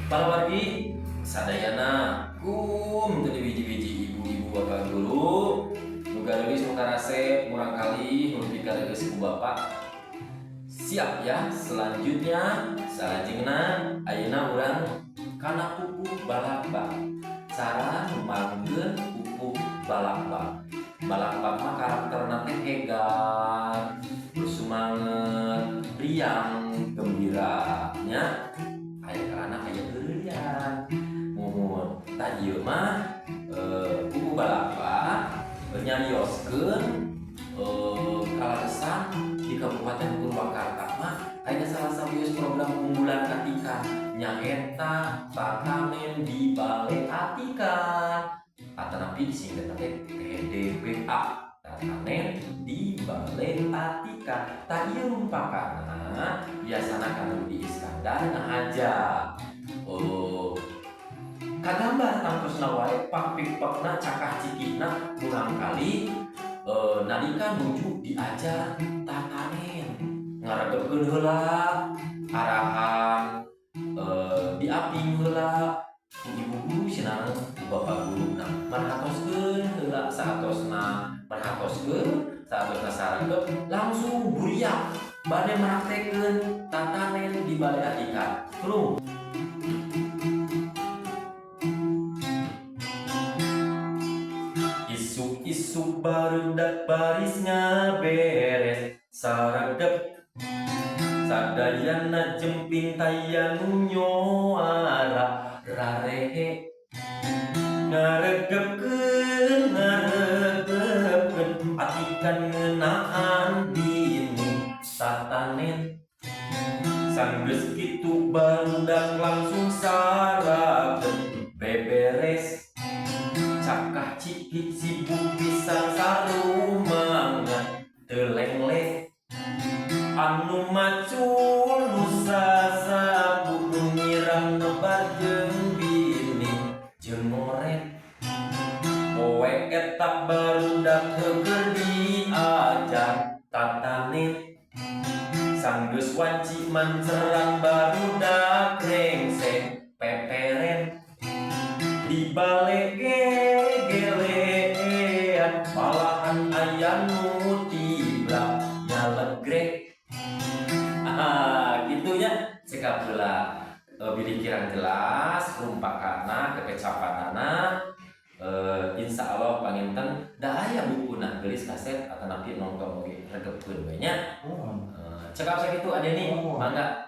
Palawargi sadayana teu biji-biji ibu-ibu bapak guru nu garulis nu karase murang kali nu pikaregeus ku bapak. Siap ya, selanjutnya salajengna ayeuna urang kana pupuk balakbak. Cara membangun pupuk balakbak. Balakbak mah karakterna teh hegan, bersemangat, riang, gembira nya. Aya karana aya geurian. Mumun tah ieu mah pupuk balakbak nyarioskeun kalagesan di Kabupaten Purwakarta mah aya salah satu program unggulan Atika nyaeta tatanen di Balai Atika atau napi disingkat teh TDBA tatanen di Balai Atika. Tak ieu rumpakana biasana kana di Iskandar ngajak kagambar tangtosna wae pakpikpekna cakah cikihna kurang kali nalika nuju diajar tatanen ngaregepkeun heula arahan diaping heula ku ibu guru sinang ku bapak guru marhatoskeun heula saatosna saregep langsung buriak bade mapraktekeun tatanen di Balai Atika. Terus isuk barudak barisnya beres saregep sadayana jemping tayanu nyoara rarehe ngaregepkeun atikan ngeunaan dini tatanen sanggeus kitu barudak langsung sarageun beberes cakah cikik sibuk pisan sarumangan teu lengleh anu macul nu sasabu nu nyiram nebar jeung bini jeung ngoret poe eta barudak keur diajar tatanen sanggeus wanci mancerang barudak rengsek peperen di bale gegelean malahan aya nu tibra nyalegrek. Gitunya cekap heula bilih kirang jelas rumpakana kekecapanana insya Allah panginten da aya bukuna geulis kaset atau napi nongkrong oge regepkeun we nya. Cekap sakitu Adeni, mangga.